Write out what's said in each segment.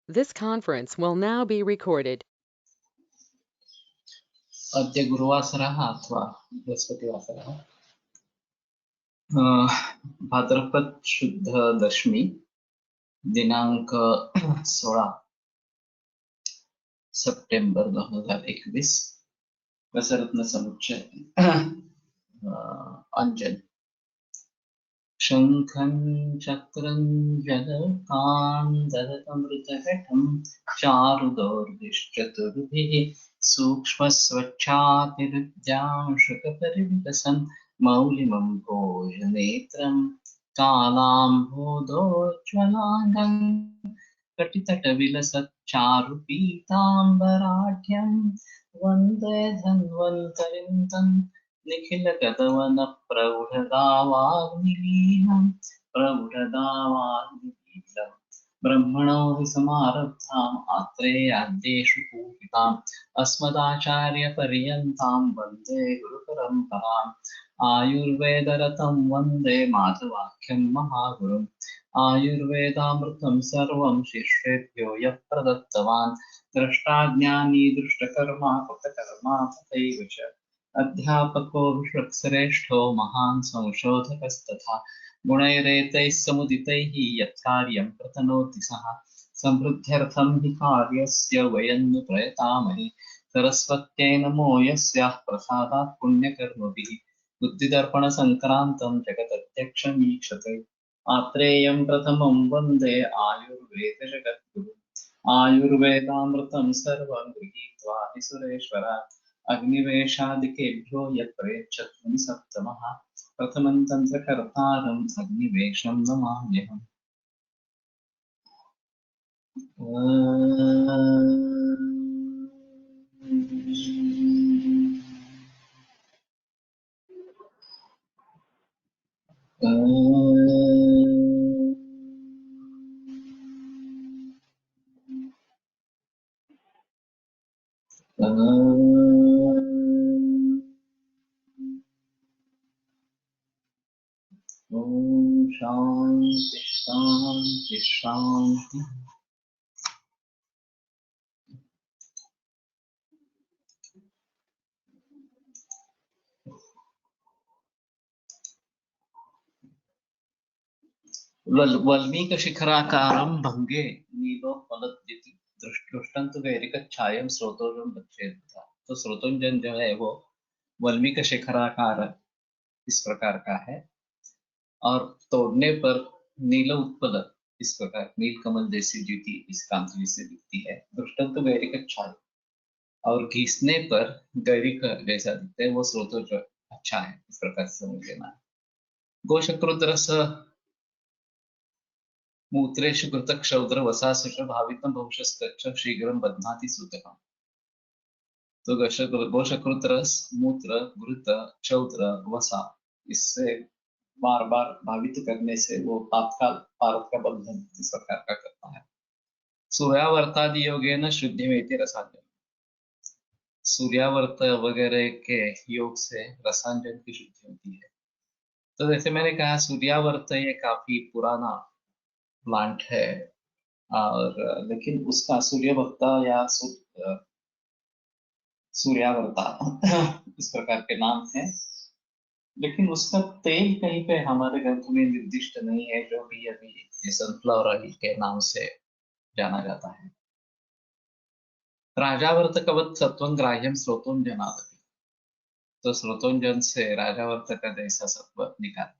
This conference will now be recorded. अद्य गुरुवासरः अथवा बृहस्पतिवासरः भाद्रपद शुद्ध दशमी दिनांक 16 सप्टेंबर 2021 रसरत्न समुच्चय अंजन शंखं चक्रं जलकान्दरतमृतघटं चारुदौर्भिश्चतुर्भिः सूक्ष्मस्वच्छातिरुद्यां शुकपरिविलसन् मौलिमं भोजनेत्रं कालाम्भोदोज्ज्वलाङ्गं कटितटविलसच्चारुपीताम्बराढ्यं वन्दे धन्वन्तरिं तं निखिलगतवनप्रौढदावाग्निलीनं प्रौढदावाग्निलीनं ब्रह्मणो हि समारब्धाम् आत्रेयाद्येषु पूजिताम् अस्मदाचार्यपर्यन्तां वन्दे गुरुपरम्पराम् आयुर्वेदरतं वन्दे माधवाख्यं महागुरुम् आयुर्वेदामृतं सर्वं शिष्येभ्यो यः प्रदत्तवान् द्रष्टाज्ञानी दृष्टकर्मा कृतकर्मा तथैव च अध्यापको विश्वक्श्रेष्ठो महान् संशोधकस्तथा गुणैरेतैः समुदितैः यत्कार्यं प्रतनोति सः समृद्ध्यर्थं हि कार्यस्य वयं नु प्रयतामहे सरस्वत्यै नमो यस्याः प्रसादात् पुण्यकर्मभिः बुद्धिदर्पणसङ्क्रान्तं जगदध्यक्षमीक्षते आत्रेयं प्रथमं वन्दे आयुर्वेदजगद्गुरुम् आयुर्वेदामृतं सर्वं गृहीत्वा हि सुरेश्वरात् अग्निवेशादिकेभ्यो यत्प्रेच्छत्वं सप्तमः प्रथमं तन्त्रकर्तारम् अग्निवेशं नमाम्यहम्। ओम शांति शांति शांति। वल्मीकशिखराकारं भंगे नीलोत्पलद्युति दृष्टं तु वैरिकच्छायं स्रोतोजं लक्ष्येत्। तो स्रोतोंजन जो है वो वल्मीक शिखराकार इस प्रकार का है और तोड़ने पर नील उत्पल इस प्रकार नील कमल जैसी ज्योति इस कांति से दिखती है। दृष्टं तो वैरिकच्छाय और घिसने पर गैरिक जैसा दिखता है, वो स्रोतोज अच्छा है इस प्रकार से समझ लेना है। गोशकृद्रस मूत्रेषु कृतक्षौद्र वसासुष भावितं भविष्यस्तच्च शीघ्रं बध्नाति सूतकम्। तो गोशकृत रस मूत्र घृत क्षौद्र वसा इससे बार बार भावित करने से वो तात्काल पारत का बंधन इस प्रकार का करता है। सूर्यावर्तादि योगेन शुद्धिमेति रसांजन, सूर्यावर्त वगैरह के योग से रसांजन की शुद्धि होती है। तो जैसे मैंने कहा सूर्यावर्त ये काफी पुराना प्लांट है और लेकिन उसका सूर्यवर्ता या सूर्यावर्ता इस प्रकार के नाम है, लेकिन उसका तेल कहीं पे हमारे ग्रंथ में निर्दिष्ट नहीं है, जो भी अभी ये सनफ्लावर ऑयल के नाम से जाना जाता है। राजावर्तकवत् सत्वं ग्राह्यं स्रोतोंजनादपि, तो स्रोतोंजन से राजावर्तक जैसा सत्व निकाल।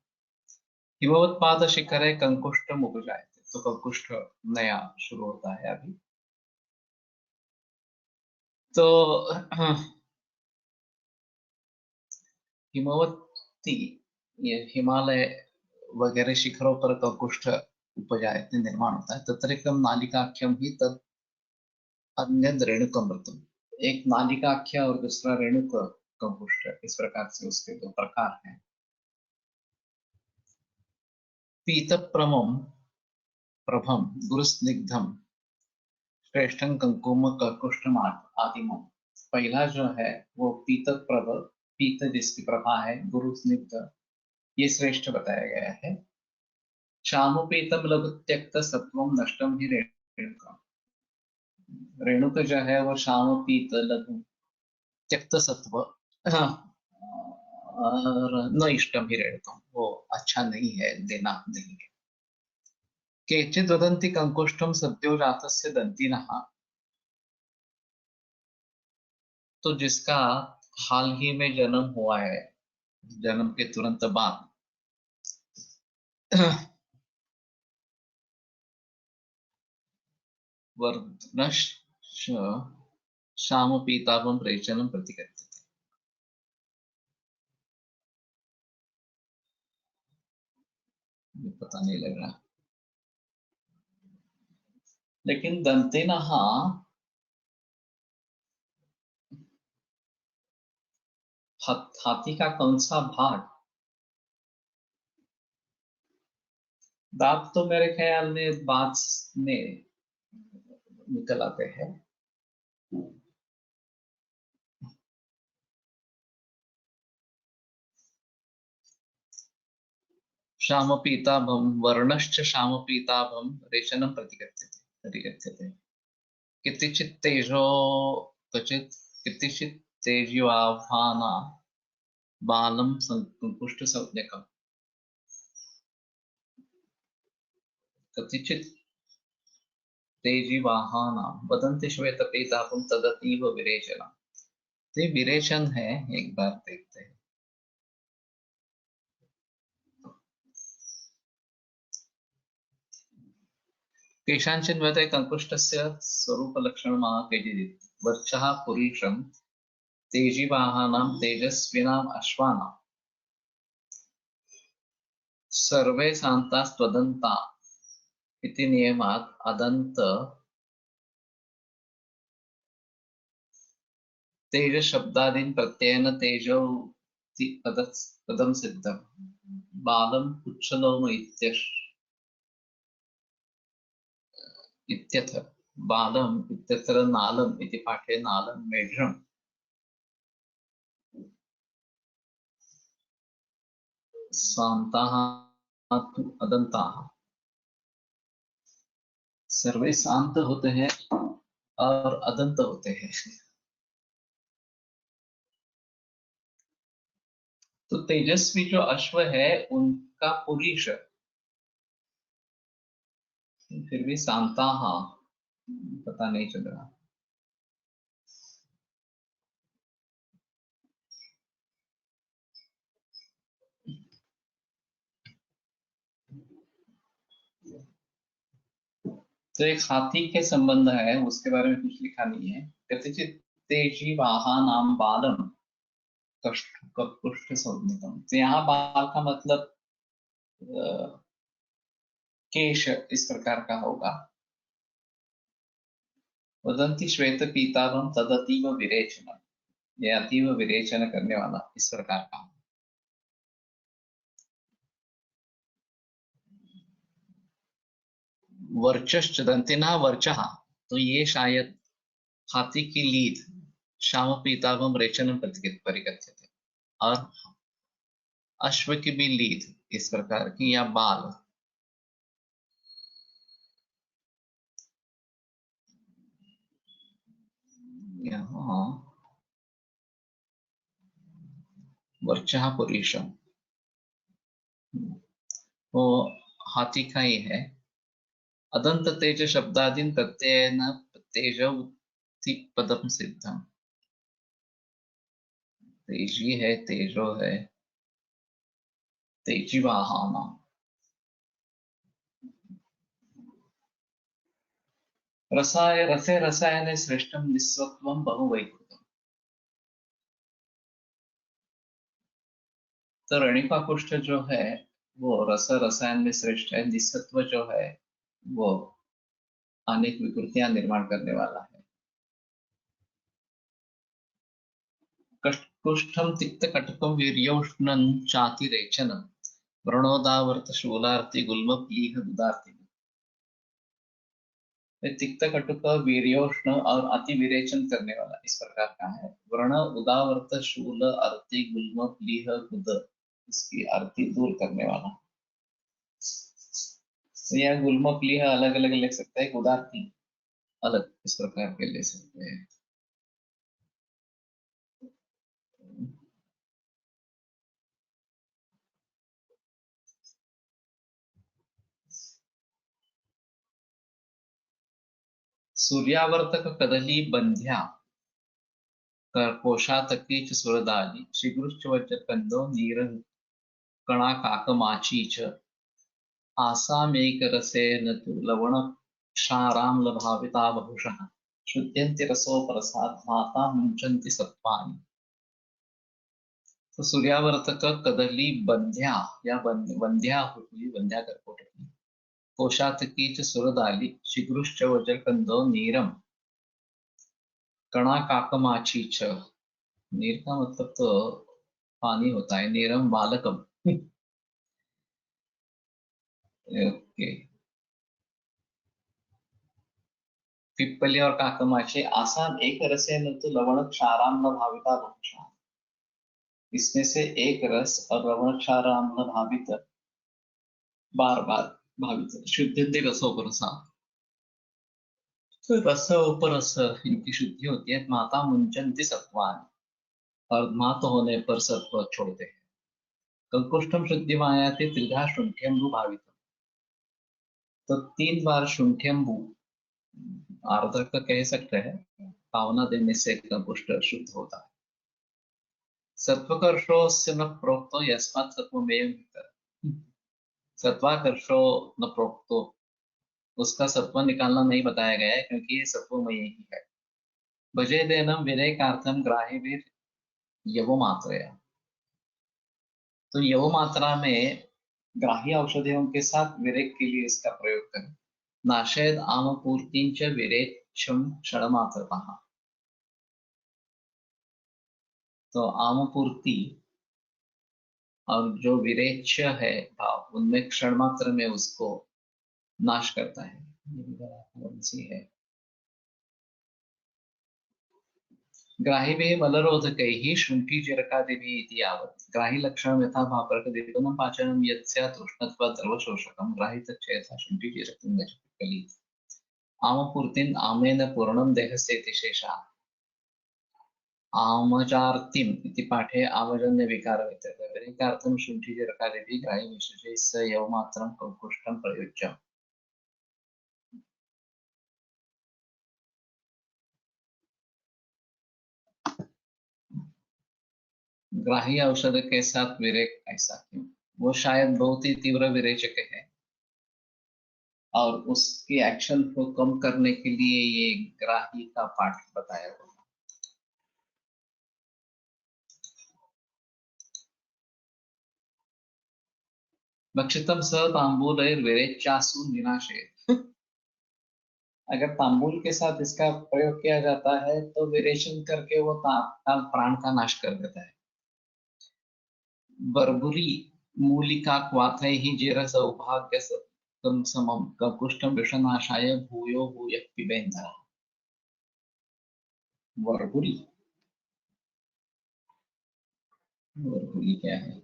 हिमवत्पाद शिखरे कंकुष्टम उपजायते, तो कंकुष्ट नया शुरू होता है अभी। तो हिमवती ये हिमालय वगैरह शिखरों पर कंकुष्ठ उपजायते निर्माण होता है। तत्रैकं नालिकाख्यम ही तद अन्य रेणुकमृतम, एक नालिकाख्य और दूसरा रेणुक कंकुष्ठ, इस प्रकार से उसके दो प्रकार हैं। पीतप्रमम प्रभम गुरुस्निग्धम श्रेष्ठं कंकुम कर्कुष्ठम आदिमम। पहला जो है वो पीत प्रभ, पीत जिसकी प्रभा है, गुरु स्निग्ध ये श्रेष्ठ बताया गया है। शामुपीतम लघु त्यक्त सत्वम नष्टम ही रेणुकम, रेणुक जो है वो श्याम पीत लघु त्यक्त सत्व, हाँ, और न इष्टम ही रेणुकम, वो अच्छा नहीं है, देना नहीं है। केचित् वदन्ति कंकुष्ठम सद्यो जातस्य दंतिनः, तो जिसका हाल ही में जन्म हुआ है, जन्म के तुरंत बाद वर्धनश्च श्याम पीताभम रेचनम प्रतिगच्छति। पता नहीं लग रहा, लेकिन दंतिनः हाथी का कौन सा भाग? दांत तो मेरे ख्याल में बाद में निकल आते हैं। श्याम पीताभम वर्णश्च श्याम पीताभम रेचनम प्रतिगच्छते। कितिचित् तेजो क्वचित् कितिचित् तेजोवाहाना बालं संकुष्ट संज्ञकम्। कतिचित् तेजीवाहाना वदन्ति श्वेतपीताभं तदतीव विरेचनम्। तो ये विरेचन है, एक बार देखते हैं। केषाञ्चिन् वदति कंकुष्टस्य स्वरूपलक्षणम् केचिदिति। वर्चः पुरीशं तेजीवाहानां तेजस्विनाम् अश्वानां सर्वे शान्तास्त्वदन्ता इति नियमात् अदन्त तेज शब्दादीन् प्रत्ययेन तेजो पदं सिद्धम्। बालम् उच्छलोम इत्यथ बालम् इत्यत्र नालम् इति पाठे नालं मेढ्रम् शान्ताः तु अदन्ताः। सर्वे शांत होते हैं और अदंत होते हैं। तो तेजस्वी जो अश्व है उनका पुरीश, फिर भी शांता, पता नहीं चल रहा। तो एक हाथी के संबंध है, उसके बारे में कुछ लिखा नहीं है। कथिचित तेजी वाहनाम बालम कष्ट संज्ञकम। तो यहाँ बाल का मतलब केश इस प्रकार का होगा। वदंती श्वेत पीताभम तदतीव विरेचन, ये अतीव विरेचन करने वाला इस प्रकार का। वर्चश्च दंतिना वर्चः, तो ये शायद हाथी की लीद श्याम पीताभम रेचनम परिगच्छते, और अश्व की भी लीद इस प्रकार की, या बाल। यहाँ वर्चः पुरीशम, वो हाथी का ही है। अदंत तेज शब्दादीन प्रत्ययन तेजो पदम सिद्धम। तेजी है, तेजो है, तेजी वाहना। रसे रसायने श्रेष्ठम निस्वत्वम बहुवैकृतम। तो रेणुकाकुष्ठ जो है वो रस रसायन में श्रेष्ठ है। निस्सत्व जो है वो अनेक विकृतियां निर्माण करने वाला है। कुष्ठम तिक्त कटकम वीर्योष्णं चाति रेचनम व्रणोदावर्त शूलार्ति गुल्म पीह उदार्ति। तिक्त कटुक वीर्योष्ण और अति विरेचन करने वाला इस प्रकार का है। व्रण उदावर्त शूल अर्ति गुल्म प्लीह गुद, इसकी अर्ति दूर करने वाला। तो यह गुल्म प्लीह अलग अलग लिख सकता है। उदार्ति अलग इस प्रकार के ले सकते हैं। सूर्यावर्तक कदली बंध्या कोशातकी च सुरदाली शिगुश्च वज्रकंदो नीर कणा काकमाची च आसामेकरसेन तु लवण क्षाराम्ल भाविता बहुशः शुद्ध्यन्ति रसोपरसात् माता मुञ्चन्ति सत्त्वानि। तो सूर्यावर्तक कदली बंध्या या बंध्या होती, बंध्या करकोटकी कोशातकी च सुरदाली शिगुश्च वज्रकंदो नीरम कणा काकमाची च। नीर का मतलब तो पानी होता है, नीरम बालकम। ओके। पिप्पली और काकमाची आसाम एक रसे न तो लवण क्षाराम्ल भाविता बहुशः, इसमें से एक रस और लवण क्षाराम्ल भावित बार बार भावित शुद्ध रसोपरसा, तो रस उपरस इनकी शुद्धि होती है। माता मुंचन्ति सत्वानि, और मात होने पर सत्व छोड़ते हैं। कंकुष्ठम शुद्धि मायाति त्रिधा शुंठ्यंबु भावित, तो 3 बार शुंठ्यंबु आर्द्रक कह सकते हैं, पावना देने से कंकुष्ठ शुद्ध होता है। सत्वकर्षो से न प्रोक्तो यस्मात् सत्वमेयं वितर, सत्वाकर्षो न प्रोक्तो, उसका सत्व निकालना नहीं बताया गया है क्योंकि ये सत्वमय ही है। भजे देनम विरेकार्थम ग्राहिभिर यवो मात्रया, तो यव मात्रा में ग्राही औषधियों के साथ विरेक के लिए इसका प्रयोग करें। नाशयद आमपूर्तिंच विरेक्षम क्षणमात्रतः, तो आमपूर्ति और जो विरेच्य है भाव, उनमें क्षण मात्र में उसको नाश करता है। है ग्राहिभिः मलरोधकैः शुण्ठिचरकादिभिः इति यावत् ग्राही लक्षणं यथा भाप्रकदीपनं पाचनं यत् स्यात् उष्णत्वात् द्रवशोषकं ग्राही तच्च यथा शुण्ठिचरकं गच्छति। आमपूर्तिम् आमेन पूर्णं देहस्य इति शेषः। आमचार्तिम् इति पाठे आमजन्यविकारवित्यर्थः विरेकार्थं शुण्ठिचरकादिभिः ग्राह्यविशेषैः स यवमात्रं कंकुष्ठं प्रयुज्यम्। ग्राही औषध के साथ विरेक ऐसा क्यों? वो शायद बहुत ही तीव्र विरेचक है और उसके एक्शन को कम करने के लिए ये ग्राही का पाठ बताया हुआ। भक्षितम स तांबूलैर्विरेच्यासु निनाशेत्, अगर तांबूल के साथ इसका प्रयोग किया जाता है तो विरेचन करके वो तात्काल प्राण का नाश कर देता है। बर्बुरी मूलिका क्वाथैः जेर सौभाग्य समम कंकुष्ठम विषनाशाय भूयो भूयः पिबेन्द्रः। बर्बुरी, बर्बुरी क्या है?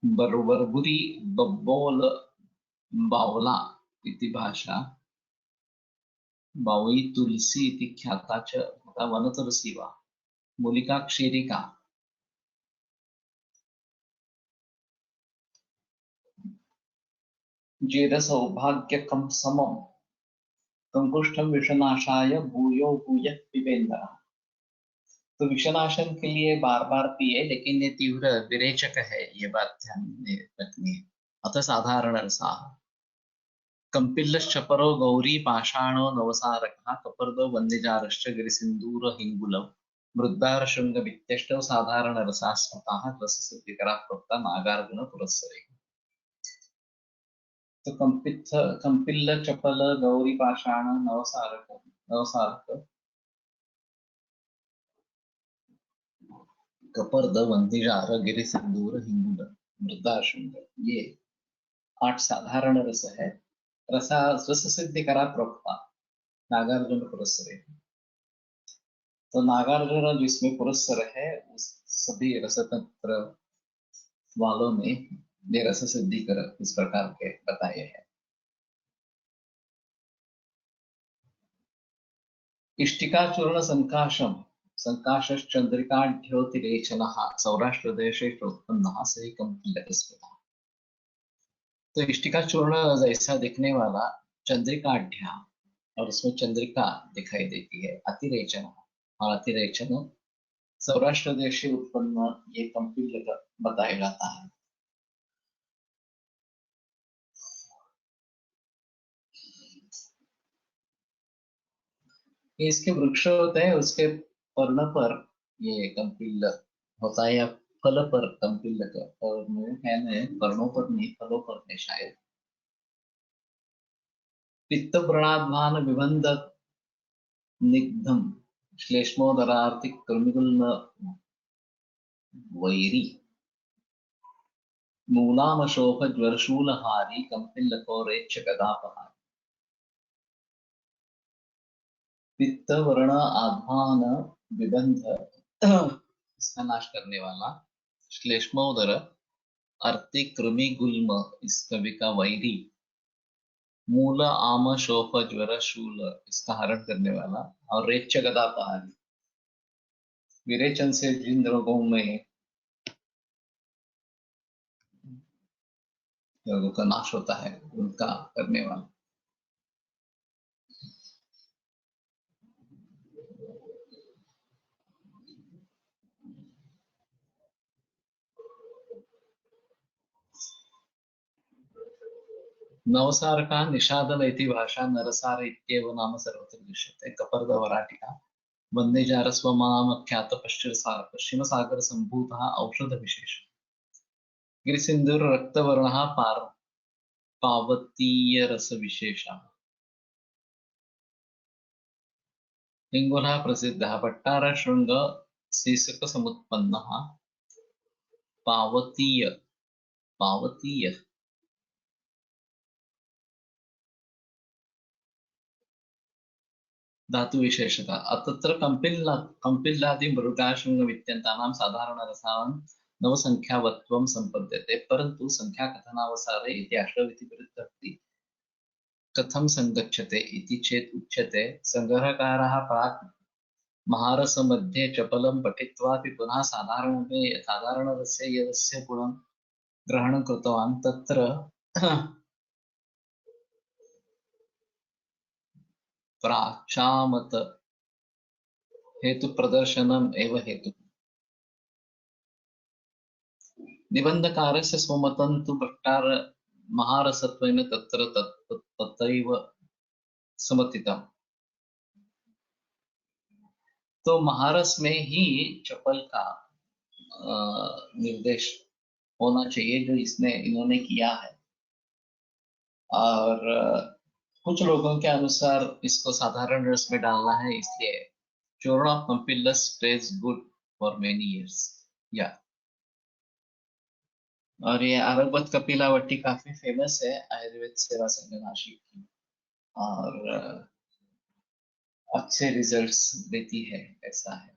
बर्बुरी बब्बोल बावला इति भाषा, बावई तुलसी इति ख्याता च वनतुलसी वा मूलिका क्षीरिका। जेर सौभाग्यकं समम कंकुष्ठम विषनाशाय भूयो भूयः पिबेन्द्रः, तो विषनाशन के लिए बार बार पिए, लेकिन ये तीव्र विरेचक है, ये बात ध्यान में रखनी है। अतः साधारण रसाः। कंपिल्लश्चपरो गौरी पाषाणो नवसारकः कपर्दो वह्निजारश्च गिरिसिन्दूर हिङ्गुलौ मृद्दार शृंग वित्यष्टौ साधारण रसाः स्मृताः रससिद्धिकराः प्रोक्ता नागार्जुन पुरस्सरे। तो कंपिल्ल चपल गौरी पाषाण नवसारक, नवसारक कपर्द वह्निजार गिरिसिन्दूर हिंगुल मृदाशुंग, ये 8 साधारण रस है। रसा रस सिद्धि करा प्रोक्ता नागार्जुन पुरस्सरे, तो नागार्जुन जिसमें पुरस्सर है उस सभी रसतंत्र वालों ने ये रस सिद्धि कर इस प्रकार के बताए हैं। इष्टिकाचूर्ण संकाशम संकाशश्चंद्रिकाढ्योतिरेचनः सौराष्ट्रदेशे उत्पन्नः स कंपिलकस्मिता। तो इष्टिका चूर्ण जैसा दिखने वाला चंद्रिकाढ्या, और उसमें चंद्रिका दिखाई देती है, अतिरेचन, और अतिरेचन सौराष्ट्र देश से उत्पन्न ये कंपिलक बताया जाता है। ये इसके वृक्ष होते हैं, उसके पर्ण पर ये कंपिलक होता है, या फल पर कंपिलक, और मेरे ख्याल में पर्णों पर नहीं, फलों पर नहीं शायद। पित्त व्रणाध्मान विबंध निग्धम श्लेष्मोदरार्थिक कृमिगुल्म वैरी मूलामशोक ज्वरशूलहारी कंपिलको रेच्छ गदापहारी। पित्त वर्ण आध्मान विबंध इसका नाश करने वाला, श्लेष्मोदर अर्ति कृमि गुल्म इस कवि का वैरी, मूल आम शोफ ज्वर शूल इसका हरण करने वाला, और रेच्छ गदापहारी विरेचन से जिन रोगों में रोगों का नाश होता है उनका करने वाला। नवसार का निषादन इति भाषा नरसार इत्येव नाम सर्वत्र दृश्यते। कपर्द वराटिका वंदे जारस्वमाख्यात पश्चिम सागर संभूतः औषध विशेष गिरिसिंधुर रक्तवर्णः पार पावतीय रस विशेषः। हिंगुलः प्रसिद्धः पट्टार शृंग सीसक समुत्पन्नः पावतीय पावतीय धातु विशेषता। अतत्र कंपिल्लादि मृगाशृंग वित्यन्तानां साधारण रसानां नवसंख्यावत्वं संपद्यते, परंतु संख्याकथनावसारे इति आश्रविति प्रत्यक्ति कथं संगच्छते इति चेत् उच्यते संग्रहकारः प्राक् महारसमध्ये चपलं पठित्वापि पुनः साधारणरसे यदस्य गुणं ग्रहणं कृतवान् तत्र प्राचामत हेतु प्रदर्शनम एव हेतु। निबंधकारस्य स्वमतं तु भट्टार महारसत्वेन तत्र तत्रैव समर्थितम्। तो महारस में ही चपल का निर्देश होना चाहिए जो इसने इन्होंने किया है, और कुछ लोगों के अनुसार इसको साधारण रस में डालना है, इसलिए चूर्ण ऑफ कंपिलस stays good for many years. या और ये आरगवत कपिलावटी काफी फेमस है आयुर्वेद सेवा संघ नासिक की, और अच्छे रिजल्ट्स देती है, ऐसा है।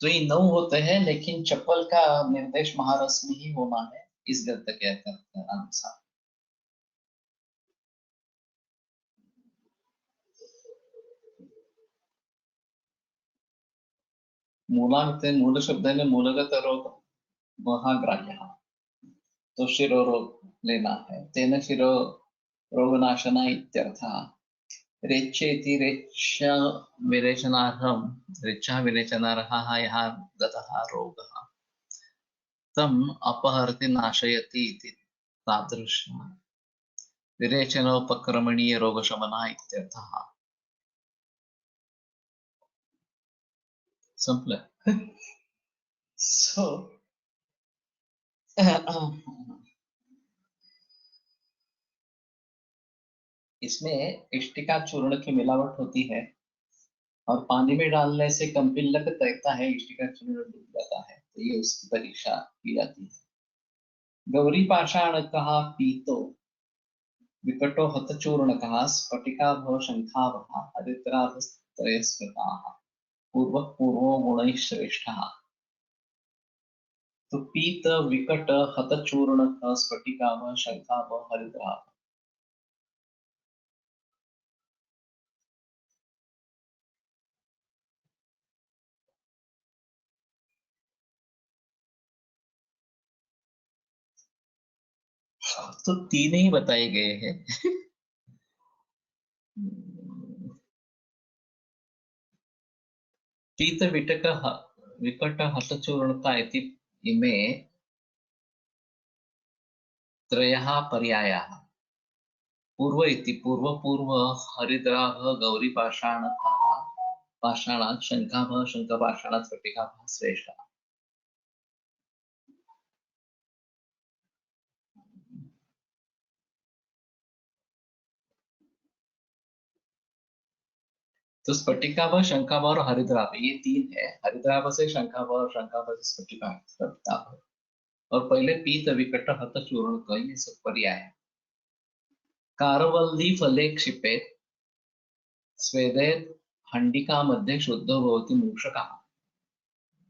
तो ये 9 होते हैं, लेकिन चप्पल का निर्देश महारस में ही होना है इस ग्रंथ के अनुसार। मूलांते मूल शब्द में मूलगत रोग महाग्राह्य, तो शिरो रोग लेना है, तेन शिरो रोगनाशना इत्यर्थः। रेच्छेति रेच्छ विरेचनार्हं रेच्छः विरेचनार्हः यः गतः रोगः तम् अपहरति नाशयति इति तादृश विरेचनोपक्रमणीय रोगशमनः इत्यर्थः। Simple. So इसमें इष्टिका चूर्ण की मिलावट होती है, और पानी में डालने से कंपिलक तैरता है, इष्टिका चूर्ण डूब जाता है, तो ये उसकी परीक्षा की जाती है। गौरी पाषाण कहा पीतो विकटो हतचूर्णकः स्फटिकाभो शंखाभः हरिद्राभस्त्रयस्कृताः पूर्व पूर्वो गुणैः श्रेष्ठः। तो पीत विकट हतचूर्णक स्फटिकाभ शंखाभ हरिद्राभ, तो तीन ही बताए गए हैं। पीत विकट हतचूर्णता इति इमे त्रयः पर्यायाः। पूर्व इति पूर्व हरिद्राः गौरीपाषाणतः पाषाणात् शङ्खाभः शङ्खपाषाणात् स्फटिकाभः श्रेष्ठः। तो स्फटिकाभः शंखाभः और हरिद्राभ ये तीन है। हरिद्राभ से शंखाभः और शंखाभः से स्फटिकाभः। और पहले पीत विकट हत चूर्ण का ये सब पर्याय है। कारवल्ली फले क्षिपेत स्वेदेत हंडिका मध्ये शुद्धो भवति मूषकः।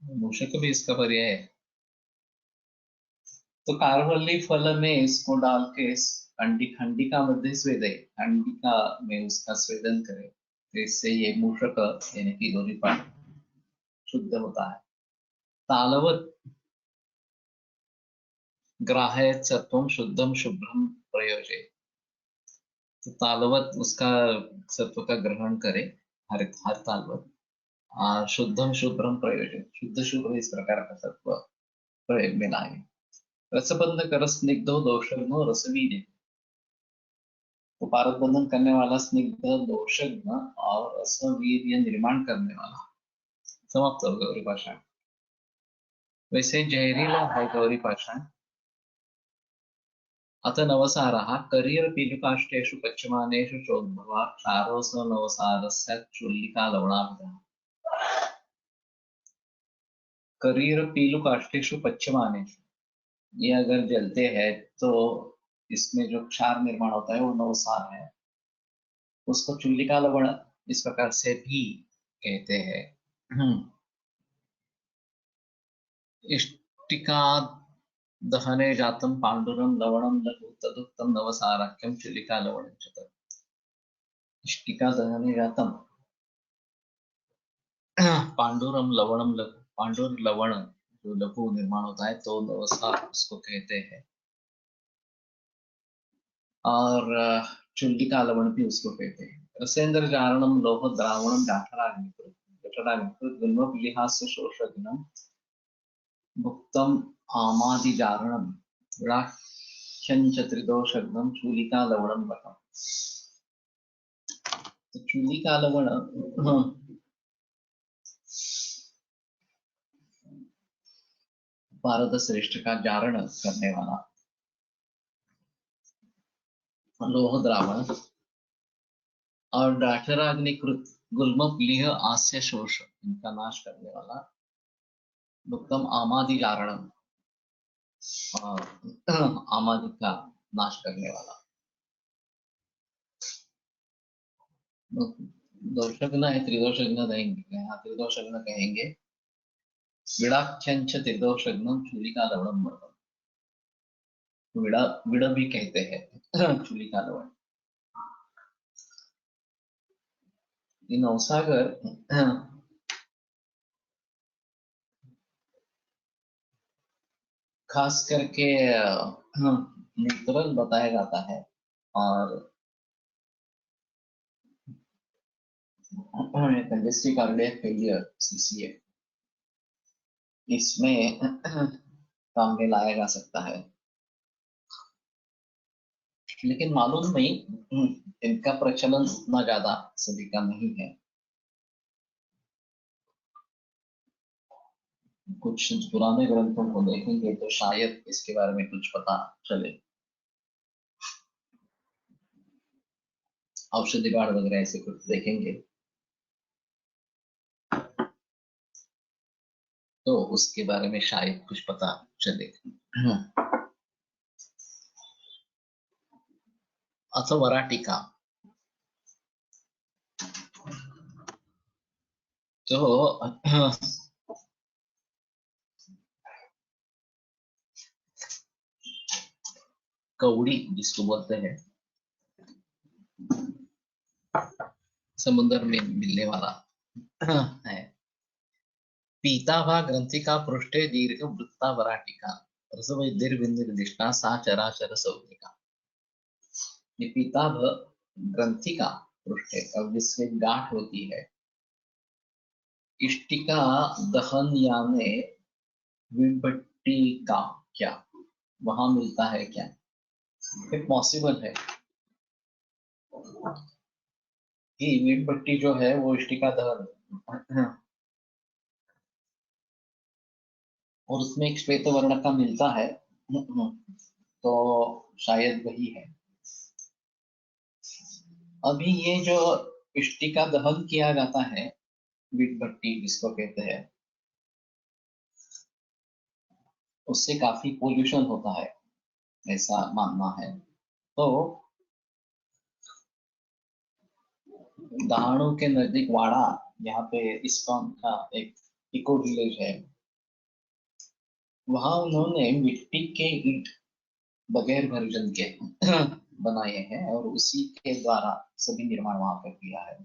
मूषक भी इसका पर्याय है। तो कारवल्ली फल में इसको डाल के हंडिका मध्ये स्वेदे, हंडिका में उसका स्वेदन करे, तो इससे ये मूषक यानी कि गौरीपाठ शुद्ध होता है। तालवत ग्राहयत सत्वम शुद्धम शुभ्रम प्रयोजे। तो तालवत उसका सत्व का ग्रहण करे, हर तालवत शुद्धम शुभ्रम प्रयोजे, शुद्ध शुभ्र इस प्रकार का सत्व प्रयोग में लाए। रसबंध कर स्निग्धो दोषज्ञो रसवीर्य। तो पारस बंधन करने वाला स्निग्ध दोषज्ञ और रसवीर्य निर्माण करने वाला। समाप्त हो गौरी पाषाण। वैसे जहरीला है गौरी पाषाण। अथ नवसारः करीर पीलुकाष्ठेषु पच्यमानेषु चोद्भवा क्षारोऽस नवसारस्य चुल्लिका लवणाभिधः। करीर पीलुकाष्ठेषु पच्यमानेषु, ये अगर जलते हैं तो इसमें जो क्षार निर्माण होता है वो नवसार है। उसको चुल्लिका लवण इस प्रकार से भी कहते हैं। इष्टिका दहने जातम पांडुरम लवणम लघु तदुक्तम नवसाराख्यम चुल्लिका लवणम च तत्। इष्टिका दहने जातम पांडुरम लवणम लघु, पांडुर लवण जो लघु निर्माण होता है तो नवसार उसको कहते हैं। और चुल्लिका लवण भी उसको कहते हैं। रसेंद्र जारणम लोह द्रावणम जाठराग्निकृत जठराग्निकृत गुल्मविलिहास्य शोषग्नम भुक्तम आमादिजारणम विलाख्यंच त्रिदोषग्नम चूलिका लवणम बतम। तो चूलिका लवण भारत श्रेष्ठ का जारण करने वाला लोह द्रावण और डाठराग्निकृत गुल्मविलिह आस्य शोष इनका नाश करने वाला भुक्तम आमादि जारणम, आमादि का नाश करने वाला। दोषग्न है, त्रिदोषग्न कहेंगे, यहाँ त्रिदोषग्न कहेंगे। विड़ाख्यंच त्रिदोषग्नम चूलिका लवणम वर्तम। विड़ा विड़ भी कहते हैं चूलिका लवण। नवसागर खास करके न्यूट्रल बताया जाता है और कंजेस्टिव कार्डियक फेलियर सीसीए इसमें काम में लाया जा सकता है। लेकिन मालूम नहीं, इनका प्रचलन उतना ज्यादा सभी का नहीं है। कुछ पुराने ग्रंथों को देखेंगे तो शायद इसके बारे में कुछ पता चले। औषधि बाढ़ वगैरह ऐसे कुछ देखेंगे तो उसके बारे में शायद कुछ पता चले। अथवा वराटिका तो कौड़ी जिसको बोलते हैं, समुद्र में मिलने वाला है। पीताभा ग्रंथिका पृष्ठे दीर्घ वृत्ता वराटिका रसवैद्युर्बिंदुर्दिष्टा सा चराचर सौम्य। ये पीताभ ग्रंथिका पृष्ठे, अब जिससे गांठ होती है, इष्टिका दहन यानी मीणबत्ती का क्या वहां मिलता है क्या? ये पॉसिबल है कि मीणबत्ती जो है वो इष्टिका दहन और उसमें एक श्वेत वर्ण का मिलता है, तो शायद वही है। अभी ये जो इष्टिका दहन किया जाता है, मीणबत्ती जिसको कहते हैं, उससे काफी पोल्यूशन होता है, ऐसा मानना है। तो दहाड़ू के नजदीक वाड़ा, यहाँ पे इस्कॉन का एक इको विलेज है, वहां उन्होंने मिट्टी के ईंट बगैर भर्जन के बनाए हैं और उसी के द्वारा सभी निर्माण वहां पर किया है।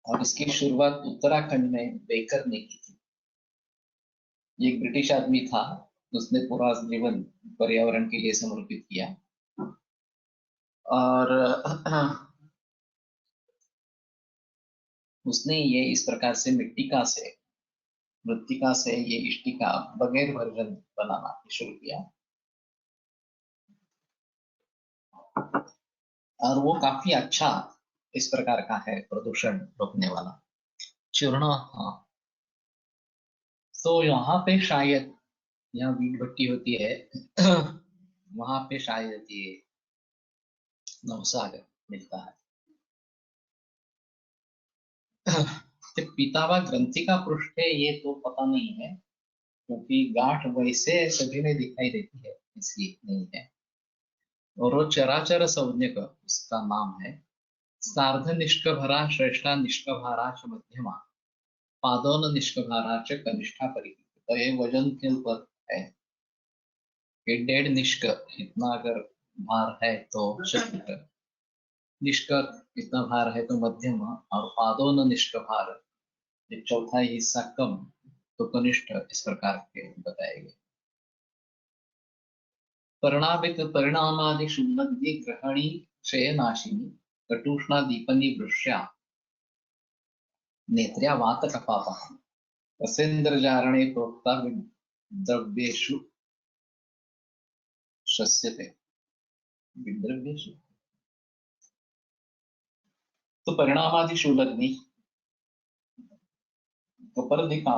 और इसकी शुरुआत उत्तराखंड में बेकर ने की थी। ये एक ब्रिटिश आदमी था, उसने पूरा जीवन पर्यावरण के लिए समर्पित किया और उसने ये इस प्रकार से मिट्टिका से, मृत्तिका से ये इष्टिका बगैर भर्जन बनाना शुरू किया और वो काफी अच्छा इस प्रकार का है, प्रदूषण रोकने वाला चूर्ण। हाँ, तो यहाँ पे शायद, यहाँ मीण भट्टी होती है वहां पे शायद ये नवसागर मिलता है। तो पीतावा ग्रंथि का पृष्ठ है ये तो पता नहीं है, क्योंकि गांठ वैसे सभी में दिखाई देती है, इसलिए नहीं है। और वो चराचर संज्ञक उसका नाम है। सार्ध निष्कभरा श्रेष्ठा निष्कभारा च मध्यमा पादोन निष्कभारा च कनिष्ठा परिहित। तो ये वजन के ऊपर है कि 1.5 निष्क इतना अगर भार है तो शक्ति, निष्क इतना भार है तो मध्यम, और पादोन निष्क भार, ये चौथा हिस्सा कम, तो कनिष्ठ, इस प्रकार के बताए गए। परिणामित परिणामादि शुद्धि ग्रहणी क्षयनाशिनी कटुष्णा दीपनी वृष्या नेत्र्या वात कपापा रसेन्द्रजारणे प्रोक्ता द्रव्येषु शस्यते विद्रव्येषु। तो परिणामादि शूलग्नि कपर्दिका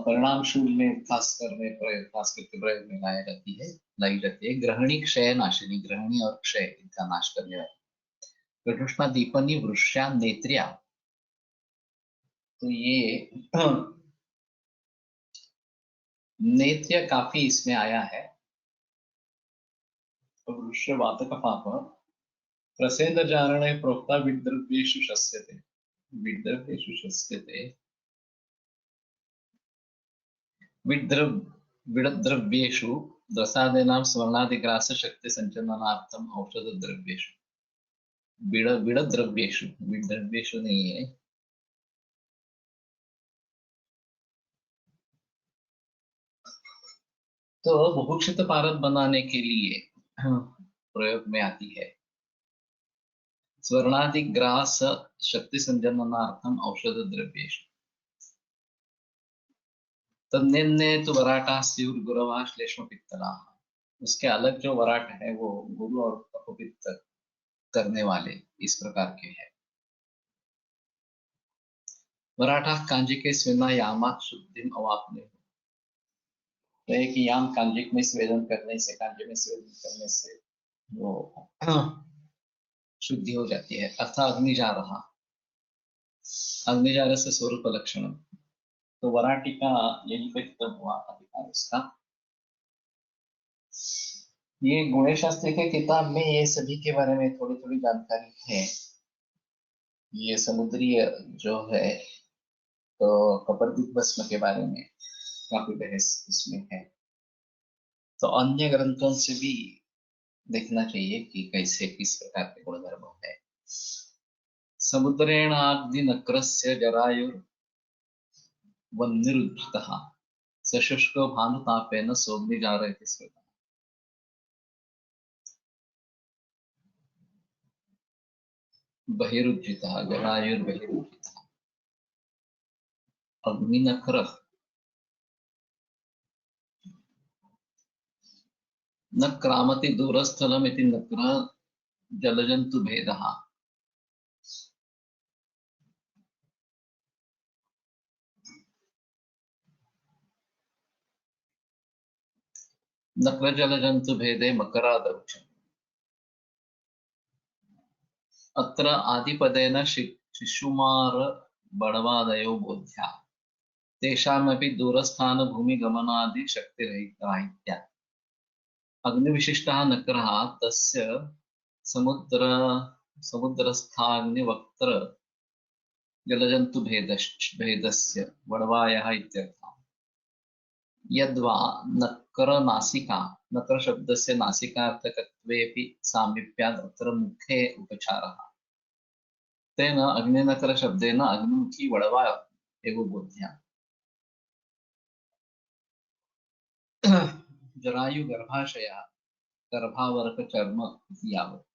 परिणाम शूल में खासकर में प्रयोग, खास करके प्रयोग में लाई जाती है। ग्रहणी क्षय नाशिनी, ग्रहणी और क्षय इनका नाश करने वाली। कटुष्णा दीपनी वृष्या नेत्र्या, तो ये नेत्य काफी इसमें आया है। तो वृक्ष वातक पाप प्रसेद जारणे प्रोक्ता विद्रव्येषु शस्यते विद्रव्येषु शस्यते विद्रव विडद्रव्येषु दसादीनां स्वर्णादिग्रास शक्ति संचलनार्थम औषध द्रव्येषु। विडद्रव्येषु, विद्रव्येषु नहीं है। तो बहुक्षित पारद बनाने के लिए प्रयोग में आती है। स्वर्णादिग्रास शक्ति संजननार्थम औषध द्रव्येषु। तन्निन्ने तो वराटा स्युर गुरवा श्लेष्म पित्तला, उसके अलग जो वराट है वो गुरु और अपवित्र करने वाले इस प्रकार के हैं। वराठा कांजिके स्वेना यामात शुद्धिम अवापने, तो एक याम कांजिक में स्वेदन करने से, कांजे में स्वेदन करने से वो शुद्धि हो जाती है। अर्थात अग्नि जा रहा, अग्निजार से स्वरूप लक्षण, तो वराटी का यही पे खत्म हुआ अधिकार उसका। ये गुणे शास्त्र के किताब में ये सभी के बारे में थोड़ी थोड़ी जानकारी है। ये समुद्रीय जो है, तो कपर्दिक भस्म के बारे में काफी बहस इसमें है। तो अन्य ग्रंथों से भी देखना चाहिए कि कैसे किस प्रकार के गुणधर्म है। समुद्रेणाग्नि नक्रस्य जरायुर् वह्निरुद्धतः सशुष्को भानुतापेन सोऽग्निजारयति स्मृतः। बहिरुज्जितः, जरायुर्बहिरुज्जितः। अग्निनक्रः न क्रामति दूरस्थलम् इति नक्रः जलजन्तुभेदः। नक्रजलजन्तुभेदे मकरादौचम्। अत्र आदिपदेन शिशुमार बडवादयो बोध्या। तेषामपि दूरस्थानभूमिगमनादि शक्तिराहित्या। अग्निविशिष्टः नक्रः तस्य समुद्रस्थाग्निवक्त्र जलजन्तुभेदस्य वडवायः इत्यर्थः। यद्वा नक्रनासिका, नक्रशब्दस्य नासिकार्थकत्वेऽपि सामीप्यात् अत्र मुखे उपचारः। तेन अग्निनक्रशब्देन अग्निमुखी वडवा एव बोध्या। जरायुगर्भाशयः गर्भावरकचर्म इति यावत्।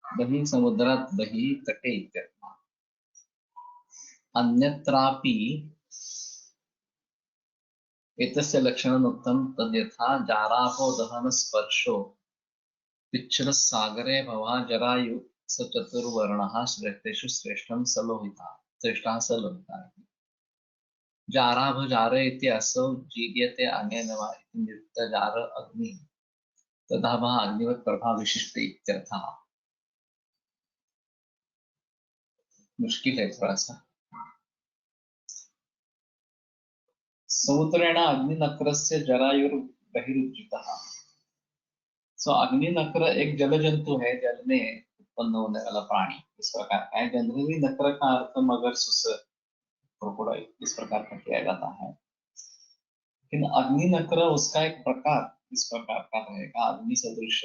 बहिः समुद्रात् बहिः तटे इत्यर्थः। अन्यत्रापि एतस्य लक्षणम् उक्तं तद्यथा जाराभो दहनस्पर्शो पिच्छलस्सागरे भवा जरायु स चतुर्वर्णः श्रेष्ठेषु श्रेष्ठः सलोहितः। जाराभजारे इति असौ जीर्यते अनेन वा इति निरुक्तजार अग्निः तदाभः अग्निवत् प्रभाविशिष्ट इत्यर्थः। मुश्किल है थोड़ा सा। समुद्रेण अग्निनक्रस्य जरायुर्बहिरुज्जितः। सो अग्निनक्र एक जल जंतु है, जल में उत्पन्न होने वाला प्राणी इस प्रकार का है। जनरली नक्र का अर्थ मगर, सुस, क्रोकोडाइल इस प्रकार का किया जाता है, लेकिन अग्निनक्र उसका एक प्रकार इस प्रकार का रहेगा, अग्नि सदृश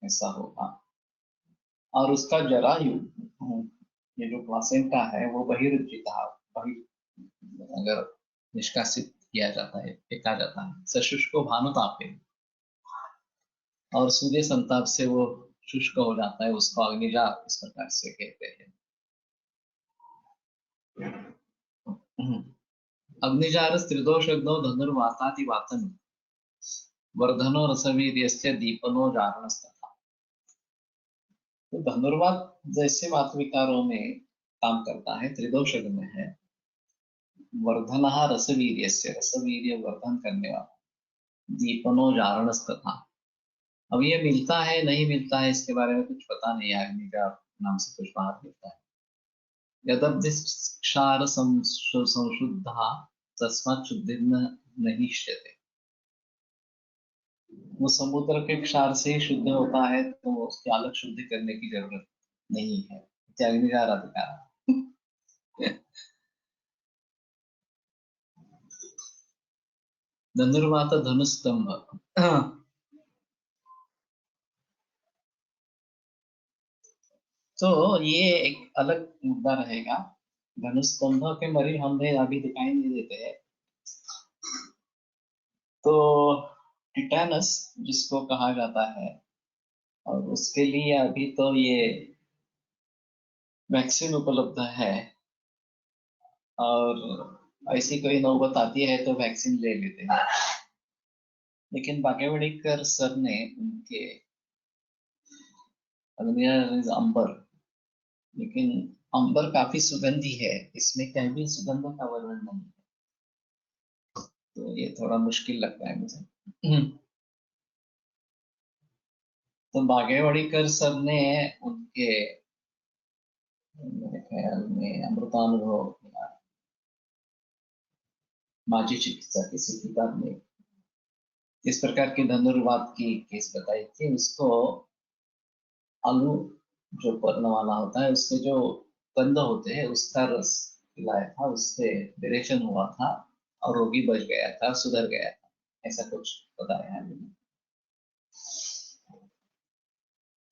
ऐसा होगा। और उसका जरायु, ये जो प्लासेंटा है वो बहिरुज्जितः, अगर निष्कासित किया जाता है, फेंका जाता है, सशुष्को भानुतापे, और सूर्य संताप से वो शुष्क हो जाता है, उसको अग्निजार इस प्रकार से कहते हैं। अग्निजार त्रिदोषग्नौ धनुर्वाताति वातन वर्धनो रसवीर्यस्य दीपनो जारणस्तथा। तो धनुर्वात जैसे वात विकारों में काम करता है, त्रिदोषग्न है। वर्धनः रसवीर्यस्य, रसवीर्य वर्धन करने वाला, दीपनो जारणस्तथा। अब ये मिलता है नहीं मिलता है इसके बारे में कुछ पता नहीं है, अग्निजार नाम से कुछ बाहर मिलता है। यदब्धिक्षार संशुद्धः तस्मात् शुद्धिर्न नहिष्यते। वो समुद्र के क्षार से ही शुद्ध होता है, तो उसकी अलग शुद्धि करने की जरूरत नहीं है। अग्निजार अधिकार। धनुर्वात धनुस्तंभ। तो ये एक अलग मुद्दा रहेगा। धनुस्तंभ के मरीज हमें अभी दिखाई नहीं देते हैं। तो टिटैनस जिसको कहा जाता है, और उसके लिए अभी तो ये वैक्सीन उपलब्ध है, और ऐसी कोई नौबत आती है तो वैक्सीन ले लेते हैं। लेकिन बागेवाड़ीकर सर ने उनके अंबर, लेकिन अंबर काफी सुगंधी है, इसमें कहीं भी सुगंध का वर्णन नहीं है, तो ये थोड़ा मुश्किल लगता है मुझे। तो बागेवाड़ीकर सर ने उनके, मेरे ख्याल में अमृतानुभव माझी चिकित्सा किसी किताब में इस प्रकार की धनुर्वात की केस बताई थी। उसको आलू जो पर्ण वाला होता है, उसके जो कंद होते हैं उसका रस पिलाया था, उससे डिरेक्शन हुआ था और रोगी बच गया था, सुधर गया था, ऐसा कुछ बताया है।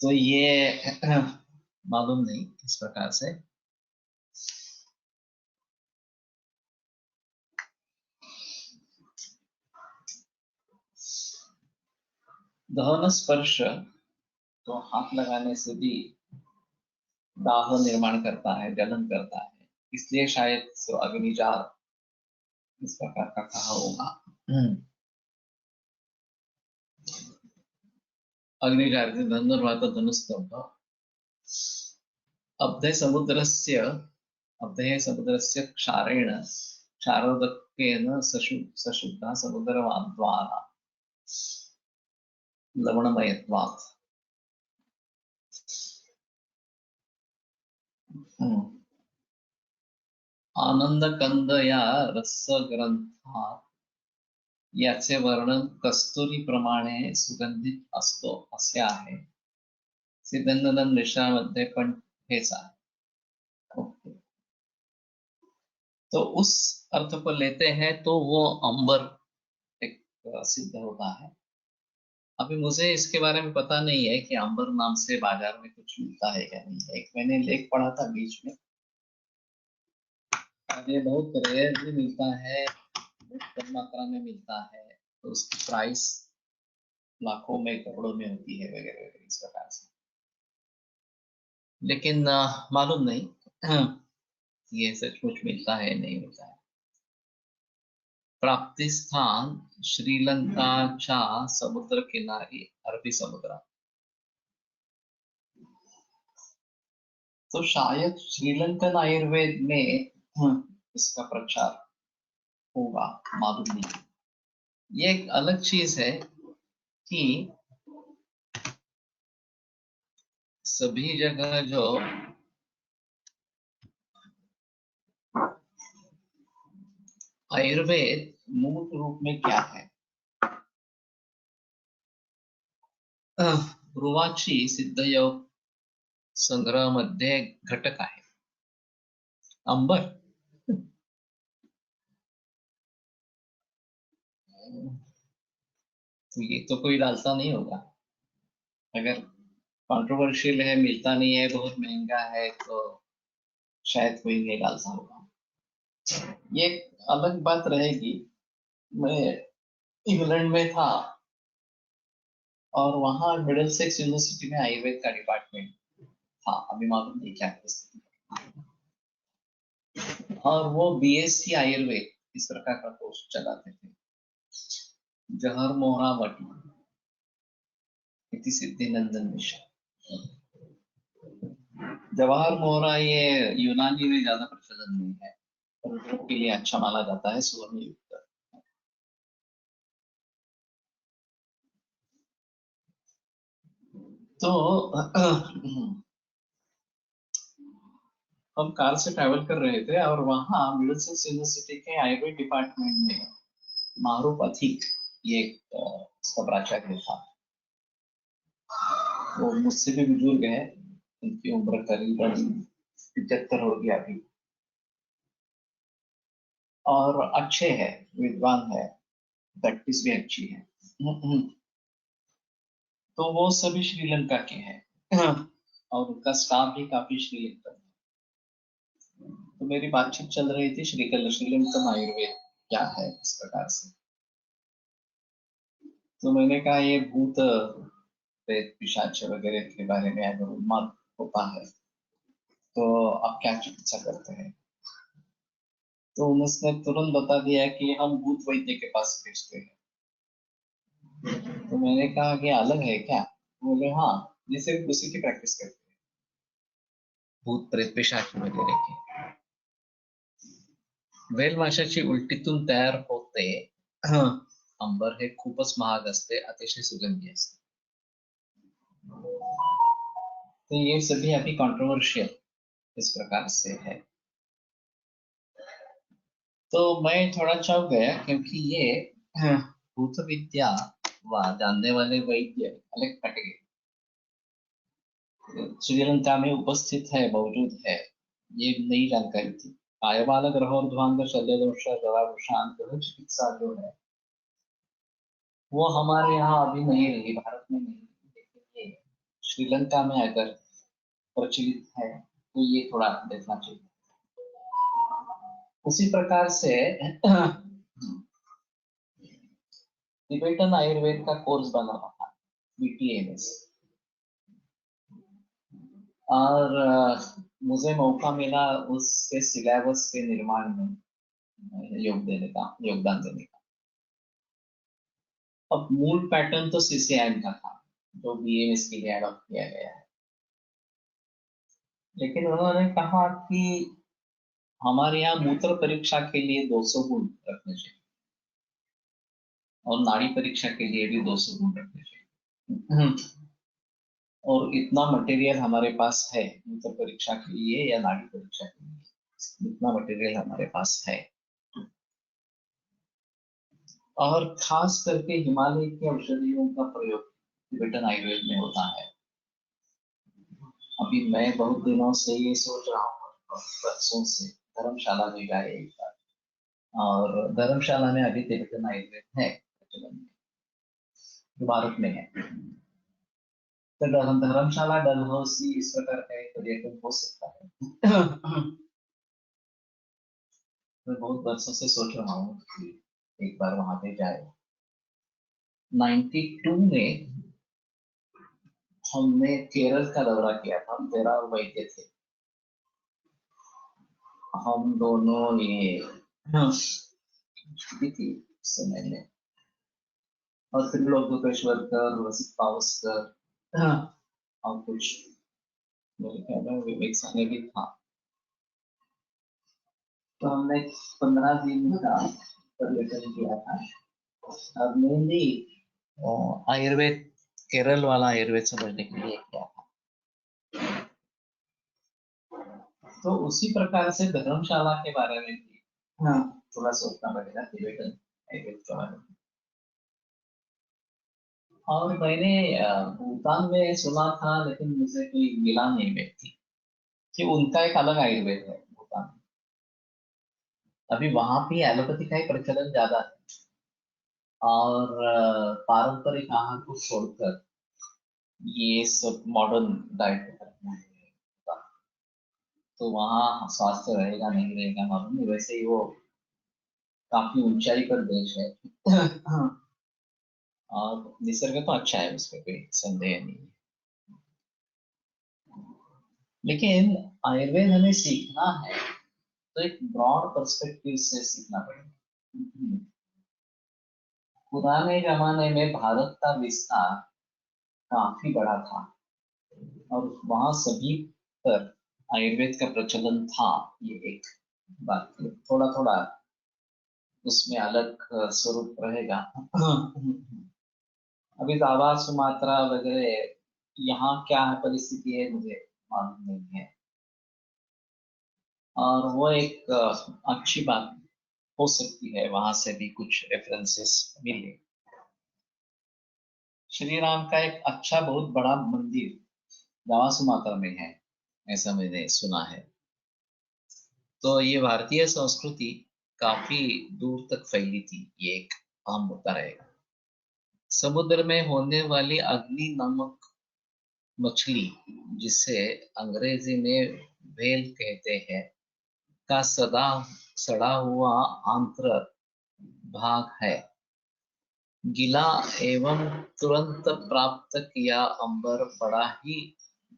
तो ये मालूम नहीं इस प्रकार से। दहन स्पर्श तो हाथ लगाने से भी दाह निर्माण करता है, जलन करता है, इसलिए शायद अग्निजार इस प्रकार का कहा होगा। अग्निजार धनुस्तंभ अब्धे समुद्रस्य क्षारेण क्षारोदकेन सशुद्धा समुद्रवाद्वारा लवणमयत्वात्। आनंदकंदया रसग्रंथात याचे वर्णन कस्तुरी प्रमाणे सुगंधित असतो असे आहे। सिद्धनंदन मिश्रामध्ये पण हेच आहे। ओके, तो उस अर्थ को लेते हैं तो वो अंबर एक सिद्ध होता है। अभी मुझे इसके बारे में पता नहीं है कि अंबर नाम से बाजार में कुछ मिलता है क्या नहीं है। एक मैंने लेख पढ़ा था बीच में, ये बहुत रेयरली मिलता है, बहुत कम मात्रा में मिलता है, तो उसकी प्राइस लाखों में करोड़ों में होती है वगैरह वगैरह इस प्रकार से। लेकिन मालूम नहीं ये सचमुच मिलता है नहीं मिलता है। प्राप्ति स्थान श्रीलंकाच्या समुद्र किनारी अरबी समुद्र। तो शायद श्रीलंकन आयुर्वेद में इसका प्रचार होगा, मालूम नहीं। ये एक अलग चीज है कि सभी जगह जो आयुर्वेद मूल रूप में क्या है, रुवाची सिद्धयोग संग्रह मध्ये घटक आहे अंबर। तो ये तो कोई डालता नहीं होगा। अगर कंट्रोवर्शियल है, मिलता नहीं है, बहुत महंगा है, तो शायद कोई नहीं डालता होगा। ये एक अलग बात रहेगी। मैं इंग्लैंड में था और वहां मिडिलसेक्स यूनिवर्सिटी में आयुर्वेद का डिपार्टमेंट था, अभी मालूम नहीं क्या परिस्थिति। और वो बीएससी आयुर्वेद इस प्रकार का कोर्स चलाते थे। जहर मोहरा मठ इति सिद्धिनंदन मिश्र। जवाहर मोहरा ये यूनानी में ज्यादा प्रचलन नहीं है, पर के लिए अच्छा माना जाता है, सुवर्ण युक्त। तो हम कार से ट्रैवल कर रहे थे और वहां मिडिलसेक्स यूनिवर्सिटी के आयुर्वेद डिपार्टमेंट में मारूफ अथीक ये इसका प्राचार्य था। वो मुझसे भी बुजुर्ग है, उनकी उम्र करीबन 75 होगी अभी, और अच्छे है, विद्वान है, प्रैक्टिस भी अच्छी है। तो वो सभी श्रीलंका के हैं और उनका स्टाफ भी काफी श्रीलंकन है। तो मेरी बातचीत चल रही थी श्रीलंकन आयुर्वेद क्या है इस प्रकार से। तो मैंने कहा ये भूत प्रेत पिशाच वगैरह के बारे में अगर उन्माद होता है तो आप क्या चिकित्सा करते हैं। तो उसने तुरंत बता दिया कि हम भूत वैद्य के पास भेजते हैं। तो मैंने कहा कि अलग है क्या। बोले हाँ, ये सिर्फ उसी की प्रैक्टिस करते हैं, भूत प्रेत पिशाच वगैरह की। वेल माशाची उलटीतून तयार होते अंबर हे खूपच महाग असते, अतिशय सुगंधी असते। तो ये सभी अभी कंट्रोवर्शियल इस प्रकार से है। तो मैं थोड़ा चौंक गया क्योंकि ये भूत विद्या व जानने वाले वैद्य अलग कट गए। श्रीलंका में उपस्थित है, मौजूद है, ये नई जानकारी थी। कायबाल ग्रहोर्ध्वांग शल्य दोष जलाभिषांत चिकित्सा जो है वो हमारे यहाँ अभी नहीं रही, भारत में नहीं रही, लेकिन ये श्रीलंका में अगर प्रचलित है तो ये थोड़ा देखना चाहिए। उसी प्रकार से तिबेटन आयुर्वेद का कोर्स बना था, BTMS, और मुझे मौका मिला उसके सिलेबस के निर्माण में योगदान देने का। अब मूल पैटर्न तो CCIM का था जो BMS के लिए अडॉप्ट किया गया है, लेकिन उन्होंने कहा कि हमारे यहाँ मूत्र परीक्षा के लिए 200 गुण रखने चाहिए और नाड़ी परीक्षा के लिए भी 200 गुण रखने चाहिए। और इतना मटेरियल हमारे पास है मूत्र परीक्षा के लिए या नाड़ी परीक्षा के लिए, इतना मटेरियल हमारे पास है। और खास करके हिमालय की औषधियों का प्रयोग तिब्बतन आयुर्वेद में होता है। अभी मैं बहुत दिनों से ये सोच रहा हूँ, बरसों से धर्मशाला में गए एक बार, और धर्मशाला में अभी तिब्बतन आयुर्वेद है प्रचलन में, जो भारत में है। तो धर्मशाला, डलहौसी इस प्रकार का एक पर्यटन हो सकता है। मैं बहुत वर्षों से सोच रहा हूँ कि एक बार वहां पे जाए। 92 में हमने केरल का दौरा किया था, हम 13 वैद्य थे, हम दोनों ये छुट्टी थी उस समय में, और त्रिलोक रसिक पावसकर और कुछ मेरे ख्याल में विवेक साने भी था। तो हमने 15 दिन का पर्यटन किया था, और मेनली आयुर्वेद, केरल वाला आयुर्वेद समझने के लिए किया था। तो उसी प्रकार से धर्मशाला के बारे में भी थोड़ा सोचना पड़ेगा तिब्बतन आयुर्वेद के बारे में। और मैंने भूटान में सुना था, लेकिन मुझे कोई मिला नहीं व्यक्ति कि उनका एक अलग आयुर्वेद है भूटान में। अभी वहां भी एलोपैथी का ही प्रचलन ज्यादा है, और पारंपरिक आहार को छोड़कर ये सब मॉडर्न डाइट करना है। तो वहाँ स्वास्थ्य रहेगा नहीं रहेगा मालूम नहीं, वैसे ही वो काफी ऊंचाई पर देश है। और निसर्ग तो अच्छा है, उसमें कोई संदेह नहीं है। लेकिन आयुर्वेद हमें सीखना है तो एक ब्रॉड पर्सपेक्टिव से सीखना पड़ेगा। पुराने जमाने में भारत का विस्तार काफी बड़ा था, और वहां सभी पर आयुर्वेद का प्रचलन था। ये एक बात थोड़ा थोड़ा उसमें अलग स्वरूप रहेगा। अभी जावा, सुमात्रा वगैरह यहाँ क्या परिस्थिति है मुझे मालूम नहीं है, और वो एक अच्छी बात हो सकती है, वहां से भी कुछ रेफरेंसेस मिले। श्री राम का एक अच्छा बहुत बड़ा मंदिर जावा सुमात्रा में है, ऐसा मैंने सुना है। तो ये भारतीय संस्कृति काफी दूर तक फैली थी, ये एक आम मुद्दा रहेगा। समुद्र में होने वाली अग्नि नामक मछली, जिसे अंग्रेजी में व्हेल कहते हैं, का सड़ा हुआ आंत्र भाग है। गीला एवं तुरंत प्राप्त किया अंबर बड़ा ही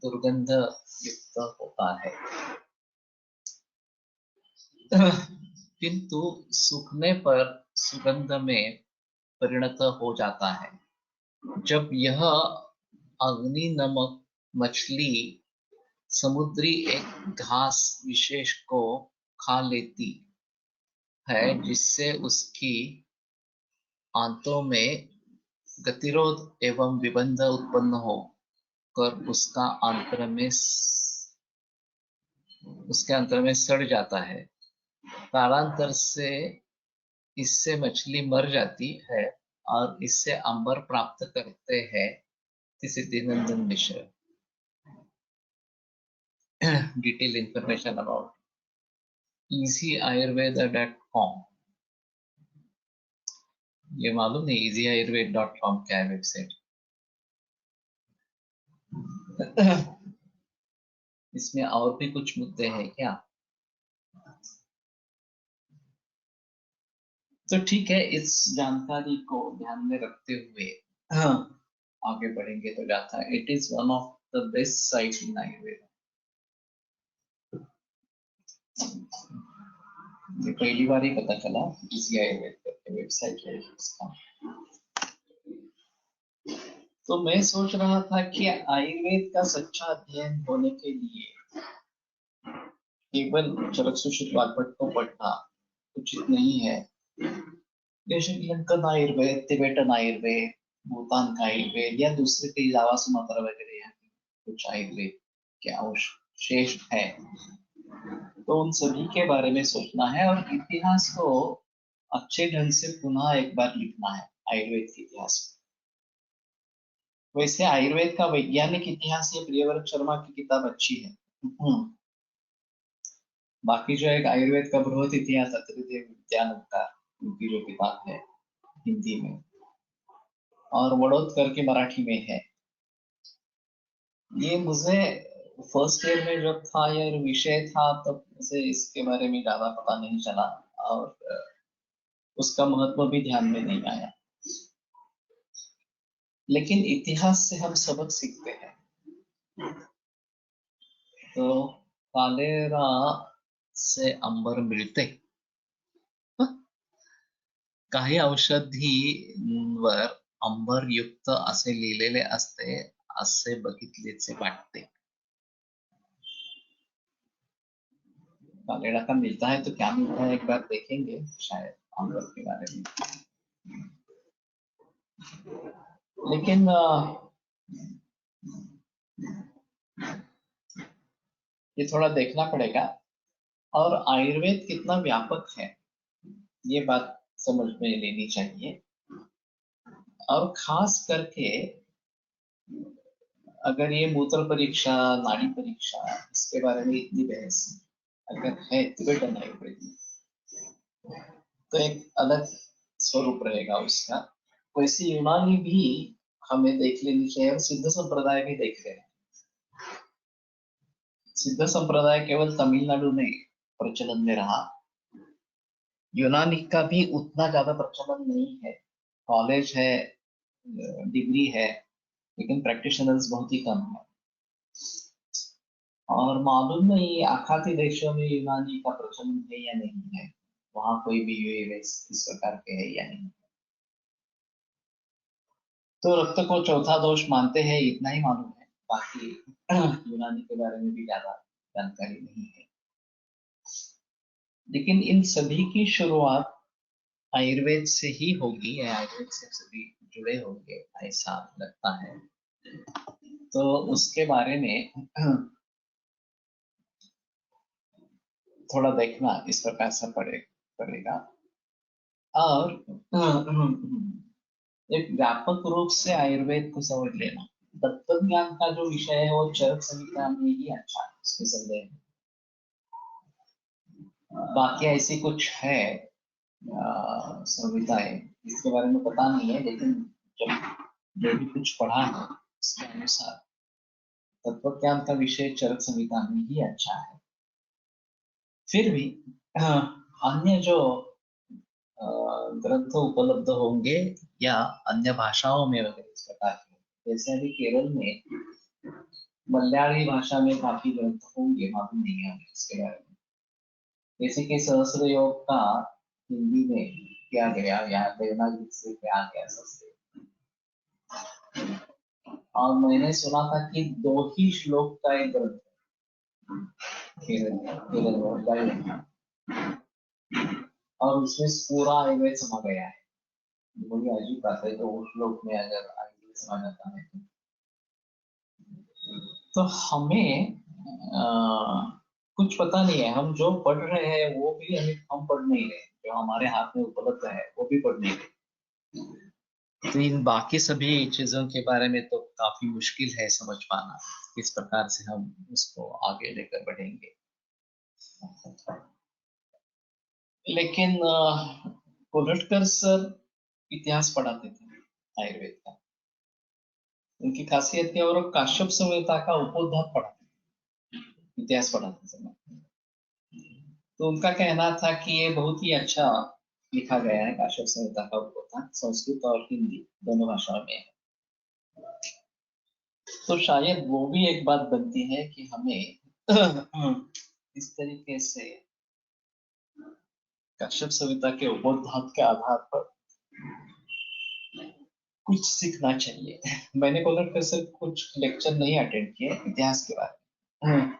दुर्गंध युक्त होता है, किंतु सूखने पर सुगंध में परिणत हो जाता है। जब यह अग्नि नमक मछली समुद्री एक घास विशेष को खा लेती है, जिससे उसकी आंतों में गतिरोध एवं विबंध उत्पन्न हो कर उसके अंतर में सड़ जाता है। कालांतर से इससे मछली मर जाती है, और इससे अंबर प्राप्त करते हैं Siddhinandan Mishra. Detail information about easyayurveda.com। ये मालूम नहीं easyayurveda.com क्या है वेबसाइट। इसमें और भी कुछ मुद्दे हैं क्या? तो ठीक है, इस जानकारी को ध्यान में रखते हुए आगे बढ़ेंगे तो जाता है। It is one of the best site in Ayurveda. ये पहली बार ही पता चला इसी आयुर्वेद करके वेबसाइट है इसका। तो मैं सोच रहा था कि आयुर्वेद का सच्चा अध्ययन होने के लिए केवल चरक सुश्रुत वाग्भट को पढ़ना उचित नहीं है। जैसे लंकन आयुर्वेद, तिबेटन आयुर्वेद, भूटान का आयुर्वेद या दूसरे कई जावा सुमात्रा वगैरह यहाँ के कुछ आयुर्वेद के अवशेष है, तो उन सभी के बारे में सोचना है और इतिहास को अच्छे ढंग से पुनः एक बार लिखना है आयुर्वेद के इतिहास को। वैसे आयुर्वेद का वैज्ञानिक इतिहास ये प्रियव्रत शर्मा की किताब अच्छी है। बाकी जो एक आयुर्वेद का बृहद इतिहास अत्रिदेव विज्ञान का उनकी जो किताब है हिंदी में, और वडोदकर के मराठी में है, ये मुझे फर्स्ट ईयर में जब था या विषय था तब मुझे इसके बारे में ज्यादा पता नहीं चला और उसका महत्व भी ध्यान में नहीं आया। लेकिन इतिहास से हम सबक सीखते हैं। तो कालेरा से अंबर मिळते, काही औषधींवर अंबरयुक्त असे लिहिलेले असते असे बघितलेचे वाटते। कालेरा का मिलता है तो क्या मिलता है एक बार देखेंगे शायद अंबर के बारे में। लेकिन ये थोड़ा देखना पड़ेगा और आयुर्वेद कितना व्यापक है ये बात समझ में लेनी चाहिए। और खास करके अगर ये मूत्र परीक्षा, नाड़ी परीक्षा, इसके बारे में इतनी बहस अगर है तिबेटन आयुर्वेद में तो एक अलग स्वरूप रहेगा उसका। वैसे यूनानी भी हमें देख लेनी चाहिए और सिद्ध संप्रदाय भी देख रहे हैं। सिद्ध संप्रदाय केवल तमिलनाडु में प्रचलन में रहा, यूनानी का भी उतना ज्यादा प्रचलन नहीं है। कॉलेज है, डिग्री है, लेकिन प्रैक्टिशनर्स बहुत ही कम है। और मालूम नहीं आखाती देशों में यूनानी का प्रचलन है या नहीं है, वहां कोई भी यूएस इस प्रकार के है या नहीं। तो रक्त को चौथा दोष मानते हैं इतना ही मालूम है, बाकी यूनानी के बारे में भी ज्यादा जानकारी नहीं है। लेकिन इन सभी की शुरुआत आयुर्वेद से ही होगी, आयुर्वेद से सभी जुड़े होंगे ऐसा लगता है। तो उसके बारे में थोड़ा देखना इस प्रकार से पड़ेगा और एक व्यापक रूप से आयुर्वेद को समझ लेना। तत्व ज्ञान का जो विषय है वो चरक संहिता में ही अच्छा है, उसमें संदेह नहीं। बाकी ऐसी कुछ है संहिताएं इसके बारे में पता नहीं है, लेकिन जब जो भी कुछ पढ़ा है उसके अनुसार तत्व ज्ञान का विषय चरक संहिता में ही अच्छा है। फिर भी अन्य जो ग्रंथ उपलब्ध होंगे या अन्य भाषाओं में वगैरह इस प्रकार के, जैसे अभी केरल में मलयाली भाषा में काफी ग्रंथ होंगे, मालूम नहीं है इसके बारे में। जैसे कि सहस्त्र योग का हिंदी में किया गया या देवनागरी से किया गया संस्कृत। और मैंने सुना था कि 2 ही श्लोक का एक ग्रंथ केरल में और उसमें पूरा आयुर्वेद समा गया है। बड़ी अजीब बात है, तो उस श्लोक में अगर आयुर्वेद समा जाता है तो हमें कुछ पता नहीं है। हम जो पढ़ रहे हैं वो भी हम पढ़ नहीं रहे, जो हमारे हाथ में उपलब्ध है वो भी पढ़ नहीं रहे। तो इन बाकी सभी चीजों के बारे में तो काफी मुश्किल है समझ पाना, किस प्रकार से हम उसको आगे लेकर बढ़ेंगे। लेकिन कोलटकर सर इतिहास पढ़ाते थे आयुर्वेद का, उनकी खासियत थी, और काश्यप संहिता का उपोद्घात पढ़ाते, इतिहास पढ़ाते समय। तो उनका कहना था कि ये बहुत ही अच्छा लिखा गया है काश्यप संहिता का उपोद्घात, संस्कृत और हिंदी दोनों भाषाओं में है। तो शायद वो भी एक बात बनती है कि हमें इस तरीके से कश्यप संहिता के उपोद्घात के आधार पर कुछ सीखना चाहिए। मैंने कॉलेज पे से कुछ लेक्चर नहीं अटेंड किए इतिहास के बारे में,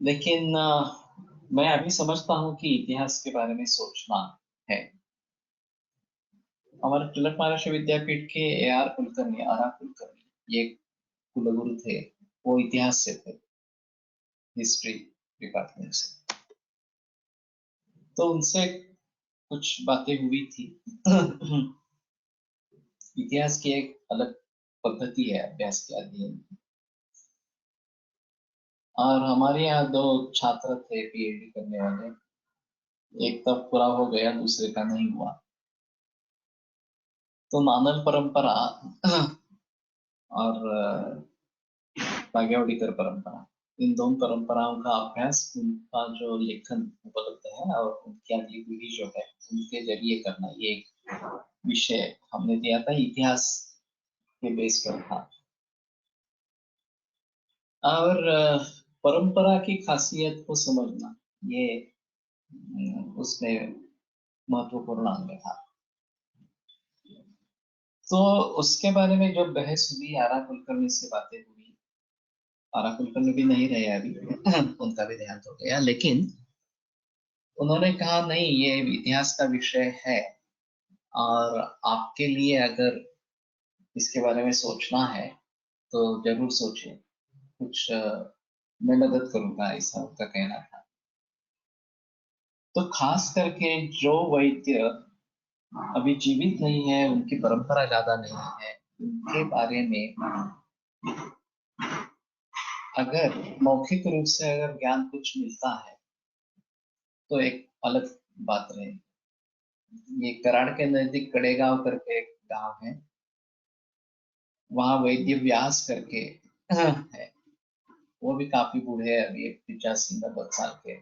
लेकिन मैं अभी समझता हूँ कि इतिहास के बारे में सोचना है। हमारे तिलक महाराष्ट्र विद्यापीठ के AR कुलकर्णी, आर कुलकर्णी, ये कुलगुरु थे, वो इतिहास से थे, हिस्ट्री डिपार्टमेंट से। तो उनसे कुछ बातें हुई थी। इतिहास की एक अलग पद्धति है अभ्यास के अध्ययन की। और हमारे यहाँ 2 छात्र थे PhD करने वाले, एक तब पूरा हो गया, दूसरे का नहीं हुआ। तो नानल परंपरा और भाग्यवड़ीकर परंपरा, इन 2 परंपराओं का अभ्यास, उनका जो लेखन उपलब्ध है और उनकी अगली पीढ़ी जो है उनके जरिए करना, ये एक विषय हमने दिया था, इतिहास के बेस पर था। और परंपरा की खासियत को समझना, ये उसमें महत्वपूर्ण अंग था। तो उसके बारे में जो बहस हुई, आरा कुलकर्णी से बातें हुई, आरा कुलकर्णी भी नहीं रहे अभी, उनका भी देहांत हो गया, लेकिन उन्होंने कहा नहीं, ये इतिहास का विषय है और आपके लिए अगर इसके बारे में सोचना है तो जरूर सोचिए, कुछ मैं मदद करूंगा, ऐसा उनका कहना था। तो खास करके जो वैद्य अभी जीवित नहीं है, उनकी परंपरा ज्यादा नहीं है, उनके बारे में अगर मौखिक रूप से अगर ज्ञान कुछ मिलता है तो एक अलग बात रहेगी। ये कराड़ के नजदीक कड़ेगांव करके एक गांव है, वहां वैद्य व्यास करके है, वो भी काफी बूढ़े हैं, अभी 85-90 साल के।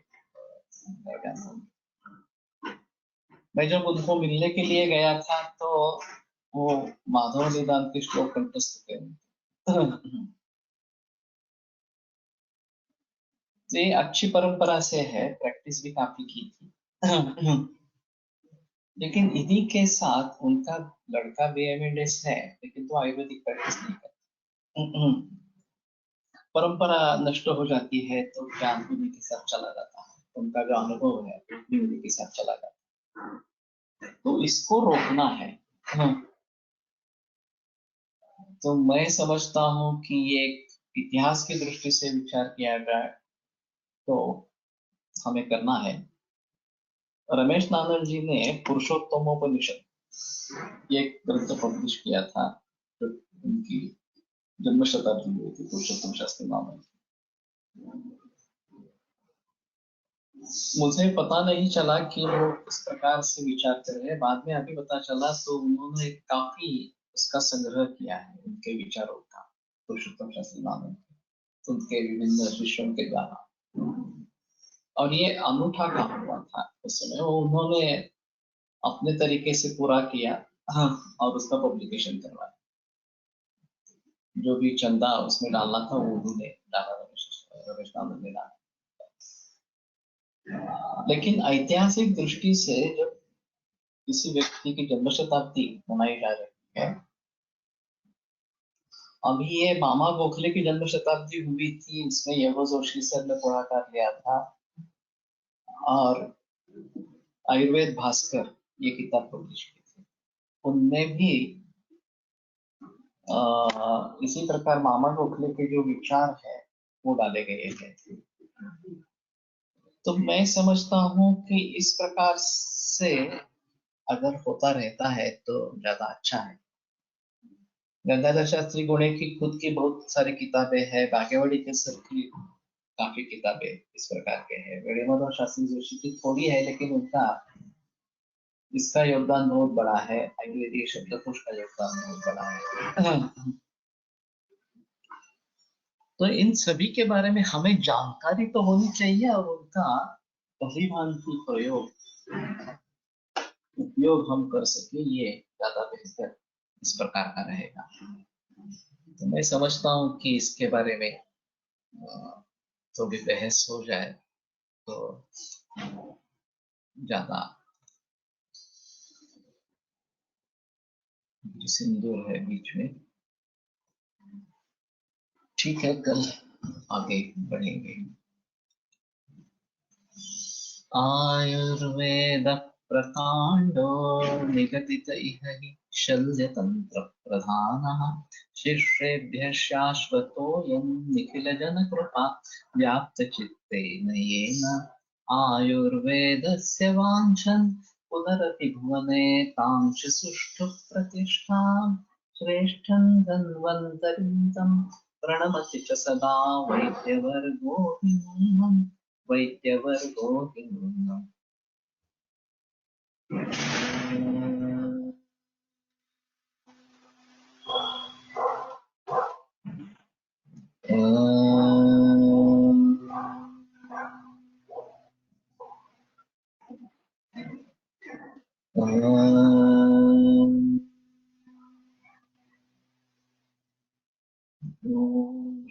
मैं जब उनको मिलने के लिए गया था तो वो माधव निदान के श्लोक कंठस्थ थे। तो ये अच्छी परंपरा से है, प्रैक्टिस भी काफी की थी। लेकिन इन्हीं के साथ उनका लड़का BMS है, लेकिन तो आयुर्वेदिक प्रैक्टिस नहीं करता। परंपरा नष्ट हो जाती है तो ज्ञान उन्हीं के साथ चला जाता है, उनका जो अनुभव है वो भी उन्हीं के साथ चला जाता है, तो इसको रोकना है। तो मैं समझता हूँ कि ये इतिहास की दृष्टि से विचार किया जाए तो हमें करना है। रमेश नानल जी ने पुरुषोत्तमोपनिषद ये एक ग्रंथ पब्लिश किया था, जो उनकी जन्म शताब्दी हुई थी, पुरुषोत्तम शास्त्री नाम है। मुझे पता नहीं चला कि वो इस प्रकार से विचार कर रहे हैं, बाद में अभी पता चला। तो उन्होंने काफी उसका संग्रह किया है, उनके विचारों का, पुरुषोत्तम शास्त्री नाम है, उनके विभिन्न शिष्यों के द्वारा। और ये अनूठा काम हुआ था उस समय, वो उन्होंने अपने तरीके से पूरा किया। हाँ, और उसका पब्लिकेशन करवाया। जो भी चंदा उसमें डालना था वो उन्होंने डाला, रमेश नानल ने डाला। लेकिन ऐतिहासिक दृष्टि से जब किसी व्यक्ति की जन्म शताब्दी मनाई जा रही है, अभी ये मामा गोखले की जन्म शताब्दी हुई थी, इसमें यहो जोशी सर ने पुरस्कार लिया था, और आयुर्वेद भास्कर ये किताब पब्लिश की थी, उनमें भी इसी प्रकार मामा गोखले के जो विचार है वो डाले गए हैं। तो मैं समझता हूँ कि इस प्रकार से अगर होता रहता है तो ज्यादा अच्छा है। गंगाधर शास्त्री गुणे की खुद की बहुत सारी किताबें हैं, बागेवाड़ी के सर की काफी किताबें इस प्रकार के हैं, वेणुमाधव शास्त्री जोशी की थोड़ी है, लेकिन उनका इसका योगदान बहुत बड़ा है, आयुर्वेदिक शब्दकोश का योगदान बहुत बड़ा है। तो इन सभी के बारे में हमें जानकारी तो होनी चाहिए, और उनका भलीभांति प्रयोग, उपयोग हम कर सके, ये ज्यादा बेहतर इस प्रकार का रहेगा। तो मैं समझता हूँ कि इसके बारे में थोड़ी बहस हो जाए तो ज्यादा सिंदूर है बीच में। ठीक है, कल आगे बढ़ेंगे। आयुर्वेद प्रकांडो निगदित इह हि शल्यतंत्र प्रधानः शिष्येभ्यः शाश्वतोऽयं निखिलजनकृपा व्याप्तचित्तेन येन आयुर्वेदस्य वाञ्छन् पुनरपि भुवने काङ्क्षि सुष्ठु प्रतिष्ठां श्रेष्ठं धन्वन्तरिं तं प्रणमति च सदा वैद्यवर्गो हि नूनम् वैद्यवर्गो हि नूनम्।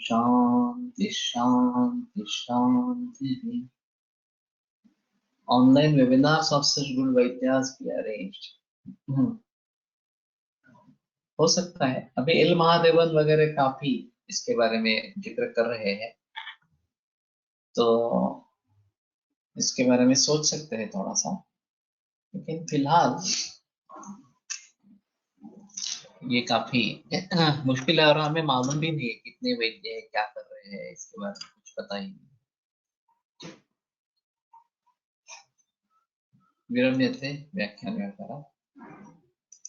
शांति शांति शांति। Online webinars of such good Vaidyas be arranged. हो सकता है। अभी एल महादेवन वगैरह काफी इसके बारे में जिक्र कर रहे हैं, तो इसके बारे में सोच सकते हैं थोड़ा सा, लेकिन फिलहाल ये काफी मुश्किल है और हमें मालूम भी नहीं है कितने वैद्य है, क्या कर रहे हैं, इसके बारे में कुछ पता ही नहीं। विरम्यते व्याख्यान करा।